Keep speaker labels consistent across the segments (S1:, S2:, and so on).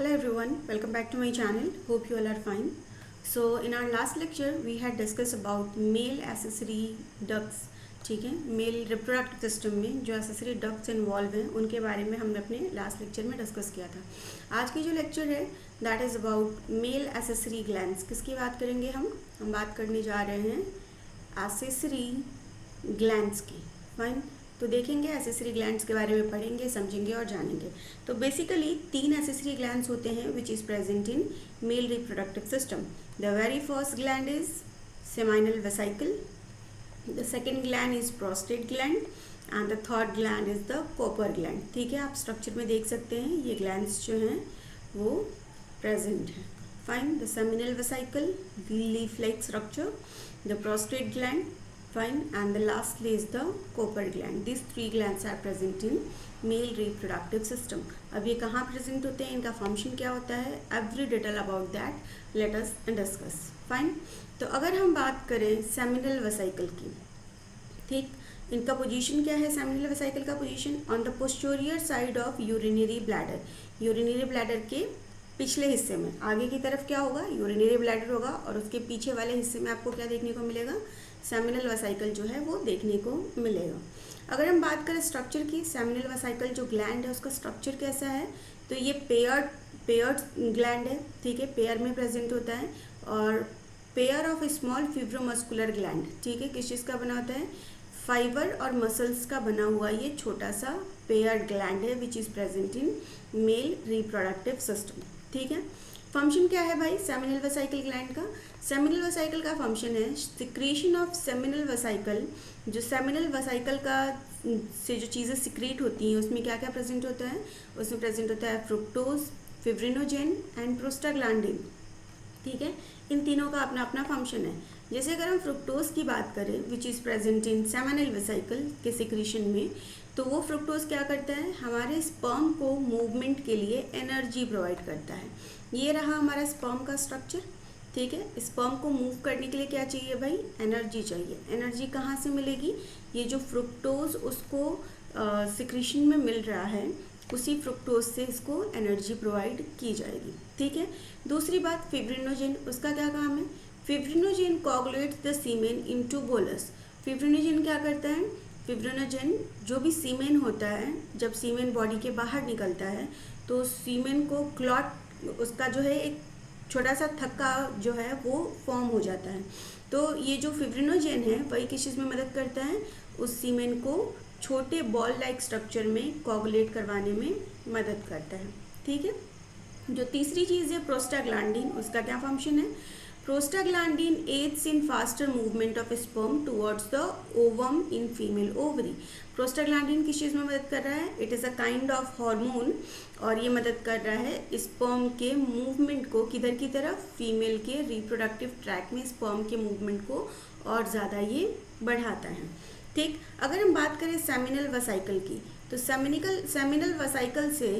S1: Hello everyone, welcome back to my channel. Hope you all are fine. So in our last lecture we had discussed about male accessory ducts. ठीक है, male reproductive system में जो accessory ducts involve हैं उनके बारे में हमने अपने लास्ट लेक्चर में डिस्कस किया था. आज की जो लेक्चर है that is about male accessory glands. किसकी बात करेंगे हम बात करने जा रहे हैं एक्सेसरी ग्लैंड्स की. फाइन, तो देखेंगे एक्सेसरी ग्लैंड्स के बारे में, पढ़ेंगे, समझेंगे और जानेंगे. तो बेसिकली 3 एक्सेसरी ग्लैंड्स होते हैं विच is present in male reproductive system. The very first gland is seminal vesicle, the second gland is prostate gland and the third gland is the copper gland. ठीक है, आप स्ट्रक्चर में देख सकते हैं ये ग्लैंड्स जो हैं वो प्रेजेंट हैं. Fine, the seminal vesicle, leaf like structure, the prostate gland, fine, and the lastly is the copper gland. These 3 glands are present in male reproductive system. अब ये कहाँ प्रेजेंट होते हैं, इनका फंक्शन क्या होता है, every detail about that let us discuss. Fine, तो अगर हम बात करें सेमिनल वेसिकल की, ठीक, इनका पोजीशन क्या है, सेमिनल वेसिकल का position on the posterior side of urinary bladder. Urinary bladder के पिछले हिस्से में, आगे की तरफ क्या होगा, यूरिनरी ब्लैडर होगा और उसके पीछे वाले हिस्से में आपको क्या देखने को मिलेगा, सेमिनल वेसिकल जो है वो देखने को मिलेगा. अगर हम बात करें स्ट्रक्चर की, सेमिनल वेसिकल जो ग्लैंड है उसका स्ट्रक्चर कैसा है, तो ये पेयर्ड ग्लैंड है. ठीक है, पेयर में प्रेजेंट होता है और पेयर ऑफ स्मॉल फिब्रोमस्कुलर ग्लैंड. ठीक है, किस चीज़ का बना होता है, फाइबर और मसल्स का बना हुआ ये छोटा सा पेयर्ड ग्लैंड है which is present in male reproductive system. ठीक है, फंक्शन क्या है भाई सेमिनल वेसिकल ग्लैंड का. सेमिनल वेसिकल का फंक्शन है सिक्रीशन ऑफ सेमिनल वेसिकल. जो सेमिनल वेसिकल का से जो चीज़ें सिक्रीट होती हैं उसमें क्या क्या प्रेजेंट होता है, उसमें प्रेजेंट होता है फ्रुक्टोज, फिब्रिनोजेन एंड प्रोस्टाग्लैंडिन. ठीक है, इन तीनों का अपना अपना फंक्शन है. जैसे अगर हम फ्रुक्टोज की बात करें विच is present in seminal vesicle के सिक्रीशन में, तो वो फ्रुक्टोज क्या करता है, हमारे स्पर्म को मूवमेंट के लिए एनर्जी प्रोवाइड करता है. ये रहा हमारा स्पर्म का स्ट्रक्चर. ठीक है, स्पर्म को मूव करने के लिए क्या चाहिए भाई, एनर्जी चाहिए. एनर्जी कहाँ से मिलेगी, ये जो फ्रुक्टोज उसको सिक्रीशन में मिल रहा है उसी फ्रुक्टोज से इसको एनर्जी प्रोवाइड की जाएगी. ठीक है, दूसरी बात फिब्रिनोजेन, उसका क्या काम है, fibrinogen coagulates the semen into bolus. Fibrinogen क्या करता है, फिब्रिनोजेन जो भी सीमेन होता है, जब सीमेन बॉडी के बाहर निकलता है तो सीमेन को क्लॉट, उसका जो है एक छोटा सा थक्का जो है वो फॉर्म हो जाता है. तो ये जो फिब्रिनोजेन है वही किस चीज़ में मदद करता है, उस सीमेन को छोटे बॉल लाइक स्ट्रक्चर में कोगुलेट करवाने में मदद करता है. ठीक है, जो तीसरी चीज़ है प्रोस्टाग्लैंडिन, उसका क्या फंक्शन है, prostaglandin aids in faster movement of sperm towards the ovum in female ovary. Prostaglandin किस चीज़ में मदद कर रहा है, it is a kind of hormone और ये मदद कर रहा है स्पर्म के मूवमेंट को किधर की तरफ, फीमेल के रिप्रोडक्टिव ट्रैक में स्पर्म के मूवमेंट को और ज़्यादा ये बढ़ाता है. ठीक, अगर हम बात करें सेमिनल वेसिकल की, तो सेमिनल वेसिकल से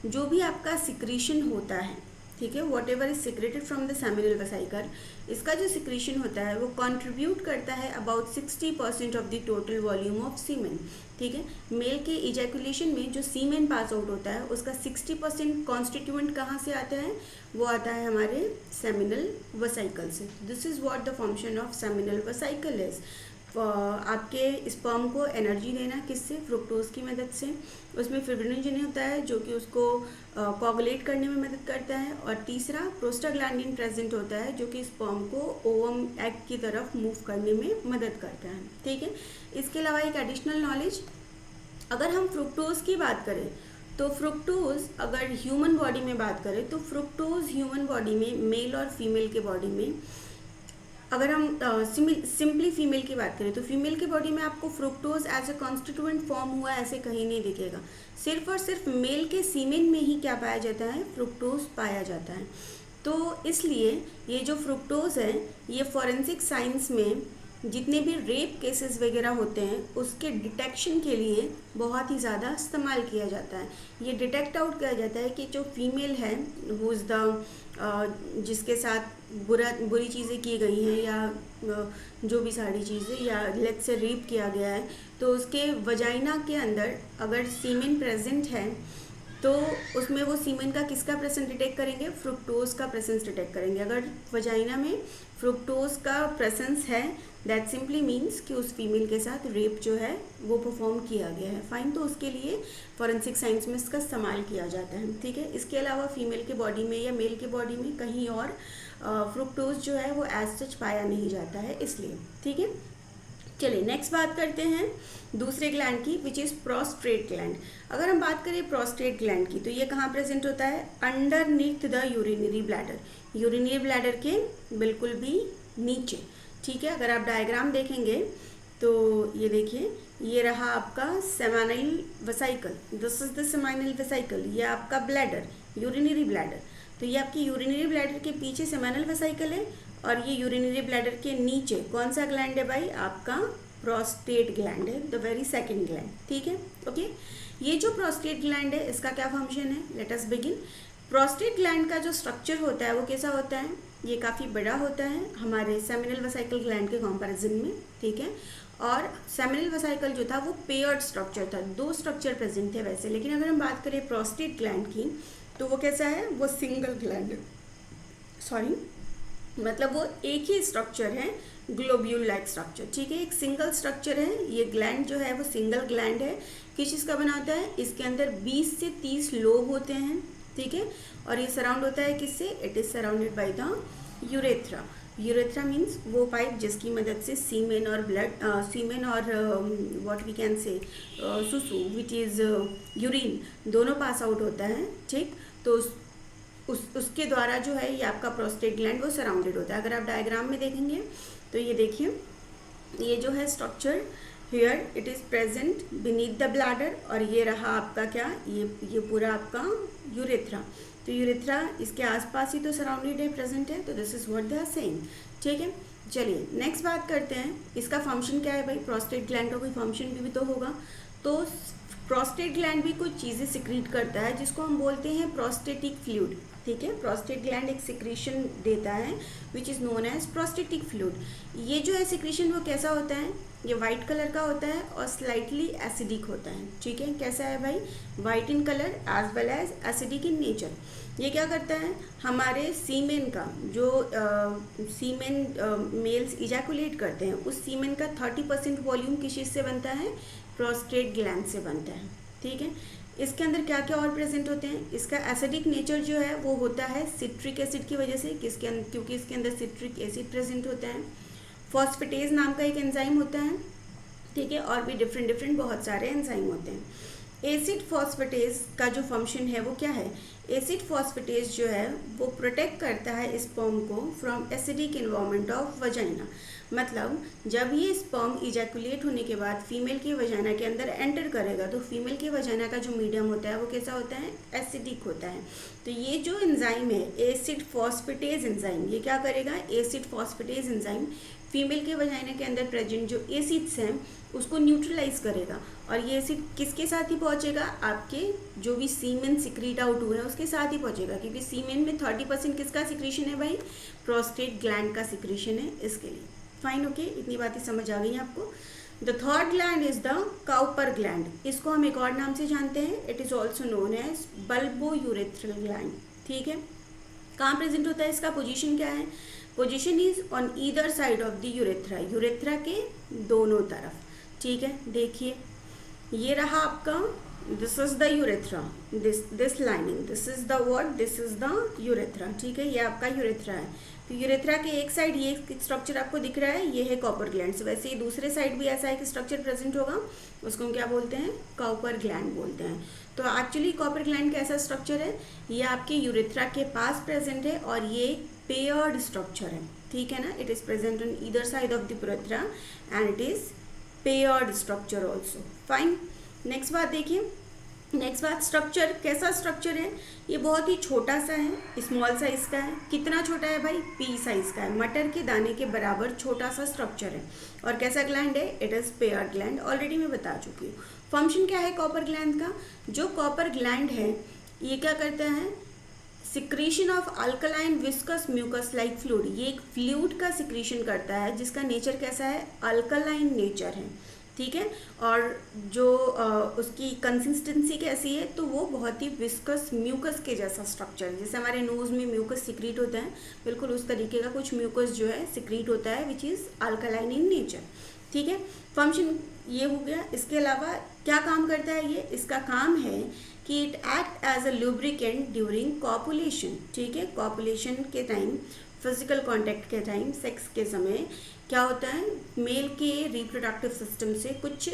S1: जो भी आपका सिक्रीशन होता है, ठीक है, whatever is secreted from the seminal vesicle, इसका जो सिक्रीशन होता है वो कंट्रीब्यूट करता है about 60% of the total volume of semen. ठीक है, मेल के इजैकुलेशन में जो सीमेन पास आउट होता है उसका 60% कॉन्स्टिट्यूएंट कहाँ से आता है, वो आता है हमारे सेमिनल वेसिकल से. This is what the function of seminal vesicle is. आपके स्पर्म को एनर्जी देना किससे, फ्रुक्टोज की मदद से. उसमें फिब्रिनोजेन होता है जो कि उसको कोगुलेट करने में मदद करता है. और तीसरा प्रोस्टाग्लैंडिन प्रेजेंट होता है जो कि स्पर्म को ओवम एग की तरफ मूव करने में मदद करता है. ठीक है, इसके अलावा एक एडिशनल नॉलेज, अगर हम फ्रुक्टोज की बात करें तो फ्रुक्टोज अगर ह्यूमन बॉडी में बात करें तो फ्रुक्टोज ह्यूमन बॉडी में, मेल और फीमेल के बॉडी में, अगर हम सिंपली फीमेल की बात करें तो फीमेल के बॉडी में आपको fructose as a constituent form हुआ ऐसे कहीं नहीं दिखेगा. सिर्फ और सिर्फ मेल के सीमेन में ही क्या पाया जाता है, फ्रुक्टोज पाया जाता है. तो इसलिए ये जो फ्रुक्टोज है ये फॉरेंसिक साइंस में जितने भी रेप केसेस वगैरह होते हैं उसके डिटेक्शन के लिए बहुत ही ज़्यादा इस्तेमाल किया जाता है. ये डिटेक्ट आउट किया जाता है कि जो फीमेल है हु इज़ द जिसके साथ बुरी चीज़ें की गई हैं या जो भी सारी चीज़ें या लेट से रेप किया गया है, तो उसके वजाइना के अंदर अगर सीमेन प्रेजेंट है तो उसमें वो सीमेन का किसका प्रेजेंस डिटेक्ट करेंगे, फ्रुक्टोज का प्रेजेंस डिटेक्ट करेंगे। अगर वजाइना में फ्रुक्टोज का प्रेजेंस है दैट सिंपली मीन्स कि उस फीमेल के साथ रेप जो है वो परफॉर्म किया गया है। फाइन, तो उसके लिए फॉरेंसिक साइंस में इसका इस्तेमाल किया जाता है। ठीक है, इसके अलावा फीमेल के बॉडी में या मेल के बॉडी में कहीं और फ्रुक्टोज जो है वो एज सच पाया नहीं जाता है इसलिए। ठीक है, चलिए नेक्स्ट बात करते हैं दूसरे ग्लैंड की, विच इज़ प्रोस्टेट ग्लैंड। अगर हम बात करें प्रोस्टेट ग्लैंड की तो ये कहाँ प्रेजेंट होता है, underneath the urinary bladder, urinary bladder के बिल्कुल भी नीचे। ठीक है, अगर आप डायग्राम देखेंगे तो ये देखिए, ये रहा आपका seminal vesicle, this is the seminal vesicle, ये आपका ब्लैडर, यूरिनरी ब्लैडर। तो ये आपकी यूरिनरी ब्लैडर के पीछे सेमाइनल वेसिकल है और ये यूरिनरी ब्लैडर के नीचे कौन सा ग्लैंड है भाई, आपका प्रोस्टेट ग्लैंड है, द वेरी सेकंड ग्लैंड। ठीक है, ओके। ये जो प्रोस्टेट ग्लैंड है इसका क्या फंक्शन है, let us begin. Prostate gland का जो स्ट्रक्चर होता है वो कैसा होता है, ये काफ़ी बड़ा होता है हमारे सेमिनल वेसिकल ग्लैंड के कंपैरिजन में। ठीक है, और सेमिनल वेसिकल जो था वो पेयर्ड स्ट्रक्चर था, दो स्ट्रक्चर प्रेजेंट थे वैसे, लेकिन अगर हम बात करें प्रोस्टेट ग्लैंड की तो वो कैसा है, वो सिंगल ग्लैंड है, सॉरी मतलब वो एक ही स्ट्रक्चर है, ग्लोब्यूल लाइक स्ट्रक्चर। ठीक है, एक सिंगल स्ट्रक्चर है, ये ग्लैंड जो है वो सिंगल ग्लैंड है। किस चीज़ का बना होता है, इसके अंदर 20 से 30 लोब होते हैं। ठीक है, और ये सराउंड होता है किससे, it is surrounded by the urethra. Urethra means वो पाइप जिसकी मदद से सीमेन और ब्लड, सीमेन और व्हाट वी कैन से सुसु विच इज़ यूरिन दोनों पास आउट होता है। ठीक, तो उसके द्वारा जो है ये आपका प्रोस्टेट ग्लैंड वो सराउंडेड होता है। अगर आप डायग्राम में देखेंगे तो ये देखिए, ये जो है structure here it is present beneath the bladder, और ये रहा आपका क्या, ये पूरा आपका यूरेथ्रा। तो यूरेथ्रा इसके आसपास ही तो सराउंडेड है, प्रेजेंट है, तो this is what they are saying. ठीक है, चलिए नेक्स्ट बात करते हैं, इसका फंक्शन क्या है भाई, प्रोस्टेट ग्लैंड का कोई फंक्शन भी तो होगा। तो प्रोस्टेट ग्लैंड भी कुछ चीज़ें सिक्रीट करता है जिसको हम बोलते हैं प्रोस्टेटिक फ्लूइड। ठीक है, प्रोस्टेट ग्लैंड एक सिक्रीशन देता है which is known as prostatic fluid. ये जो है सिक्रीशन वो कैसा होता है, ये वाइट कलर का होता है और स्लाइटली एसिडिक होता है। ठीक है, कैसा है भाई, white in colour as well as acidic in nature. ये क्या करता है, हमारे सीमेन का जो सीमेन मेल्स इजैकुलेट करते हैं उस सीमेन का 30% वॉल्यूम किस चीज़ से बनता है, प्रोस्टेट ग्लैंड से बनता है। ठीक है, इसके अंदर क्या क्या और प्रेजेंट होते हैं, इसका एसिडिक नेचर जो है वो होता है सिट्रिक एसिड की वजह से, किसके अंदर, क्योंकि इसके अंदर सिट्रिक एसिड प्रेजेंट होता है। फॉस्फेटेज नाम का एक एंजाइम होता है। ठीक है, और भी डिफरेंट बहुत सारे एंजाइम होते हैं। एसिड फॉस्फेटेज का जो फंक्शन है वो क्या है, एसिड फॉस्फेटेज जो है वो प्रोटेक्ट करता है स्पर्म को from acidic environment of vagina. मतलब जब ये स्पर्म इजैकुलेट होने के बाद फीमेल के वजाइना के अंदर एंटर करेगा तो फीमेल के वजाइना का जो मीडियम होता है वो कैसा होता है, एसिडिक होता है। तो ये जो एंजाइम है एसिड फॉस्फेटेज एंजाइम, ये क्या करेगा, एसिड फॉस्फेटेज एंजाइम फीमेल के वजाइना के अंदर प्रेजेंट जो एसिड्स हैं उसको न्यूट्रलाइज करेगा, और ये एसिड किसके साथ ही पहुंचेगा, आपके जो भी सीमेन सिक्रीट आउट हुए हैं उसके साथ ही पहुंचेगा, क्योंकि सीमेन में 30% किसका सिक्रीशन है भाई, प्रोस्टेट ग्लैंड का सिक्रीशन है इसके लिए। फाइन, ओके, इतनी बातें समझ आ गई हैं आपको। The third gland is the Cowper gland, इसको हम एक और नाम से जानते हैं, it is also known as bulbo urethral gland. ठीक है, कहाँ प्रेजेंट होता है, इसका पोजीशन क्या है, position is on either side of the urethra, urethra के दोनों तरफ। ठीक है, देखिए ये रहा आपका, this is the urethra, this lining, this is the what, this is the urethra. ठीक है, ये आपका यूरेथ्रा है। तो यूरेथ्रा के एक साइड ये स्ट्रक्चर आपको दिख रहा है, ये है कॉपर ग्लैंड। वैसे ही दूसरे साइड भी ऐसा एक स्ट्रक्चर प्रेजेंट होगा, उसको हम क्या बोलते हैं, काउपर ग्लैंड बोलते हैं। तो एक्चुअली कॉपर ग्लैंड का ऐसा स्ट्रक्चर है, ये आपके यूरेथ्रा के पास प्रेजेंट है और ये पेयर्ड स्ट्रक्चर है। ठीक है ना, it is present on either side of the urethra and it is paired structure also. Fine, next बात देखिए, नेक्स्ट बात स्ट्रक्चर, कैसा स्ट्रक्चर है, ये बहुत ही छोटा सा है, स्मॉल साइज का है। कितना छोटा है भाई, पी साइज का है, मटर के दाने के बराबर छोटा सा स्ट्रक्चर है। और कैसा ग्लैंड है, it is paired gland, already मैं बता चुकी हूँ। फंक्शन क्या है कॉपर ग्लैंड का, जो कॉपर ग्लैंड है ये क्या करता है, secretion of alkaline viscous mucus like fluid, ये एक फ्लूइड का सिक्रीशन करता है जिसका नेचर कैसा है, अल्कलाइन नेचर है। ठीक है। और जो उसकी कंसिस्टेंसी कैसी है, तो वो बहुत ही विस्कस म्यूकस के जैसा स्ट्रक्चर है। जैसे हमारे नोज़ में म्यूकस सिक्रीट होता है, बिल्कुल उस तरीके का कुछ म्यूकस जो है सिक्रीट होता है, which is alkaline in nature. ठीक है, फंक्शन ये हो गया। इसके अलावा क्या काम करता है ये, इसका काम है कि it act as a lubricant during copulation. ठीक है, कॉपुलेशन के टाइम, फिजिकल कांटेक्ट के टाइम, सेक्स के समय क्या होता है, मेल के रिप्रोडक्टिव सिस्टम से कुछ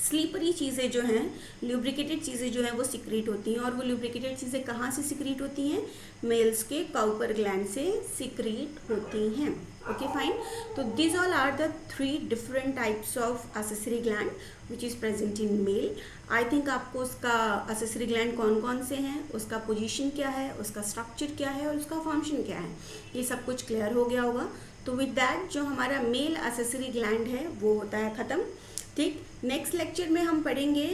S1: स्लीपरी चीज़ें जो हैं, लुब्रिकेटेड चीज़ें जो हैं वो सिक्रीट होती हैं। और वो लुब्रिकेटेड चीज़ें कहाँ से सिक्रीट होती हैं, मेल्स के काउपर ग्लैंड से सिक्रीट होती हैं। Okay fine. तो this all are the 3 different types of accessory gland which is present in male. I think आपको उसका एसेसरी ग्लैंड कौन कौन से हैं, उसका पोजीशन क्या है, उसका स्ट्रक्चर क्या है और उसका फंक्शन क्या है, ये सब कुछ क्लियर हो गया होगा। तो विद दैट जो हमारा मेल एसेसरी ग्लैंड है वो होता है ख़त्म। ठीक, नेक्स्ट लेक्चर में हम पढ़ेंगे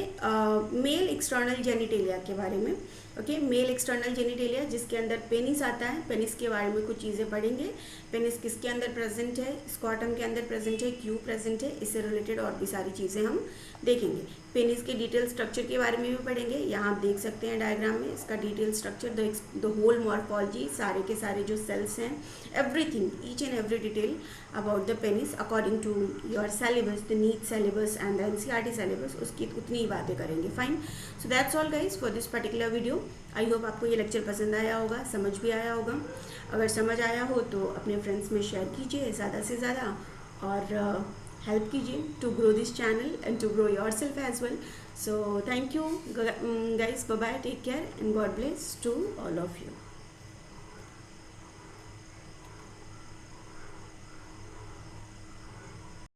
S1: मेल एक्सटर्नल जेनिटेलिया के बारे में। ओके, मेल एक्सटर्नल जेनिटेलिया जिसके अंदर पेनिस आता है, पेनिस के बारे में कुछ चीज़ें पढ़ेंगे। पेनिस किसके अंदर प्रेजेंट है, स्कॉटम के अंदर प्रेजेंट है, क्यों प्रेजेंट है, इससे रिलेटेड और भी सारी चीज़ें हम देखेंगे। पेनिस के डिटेल स्ट्रक्चर के बारे में भी पढ़ेंगे। यहाँ आप देख सकते हैं डायग्राम में इसका detail structure, the whole morphology, सारे के सारे जो सेल्स हैं, everything, each and every detail about the penis according to your syllabus, the NEET syllabus and the NCERT syllabus, उसकी उतनी ही बातें करेंगे। Fine, so that's all guys for this particular video. I hope आपको ये lecture पसंद आया होगा, समझ भी आया होगा। अगर समझ आया हो तो अपने फ्रेंड्स में शेयर कीजिए ज़्यादा से ज़्यादा, और help कीजिए to grow this channel and to grow yourself as well. So thank you guys, bye bye, take care and God bless to all of you.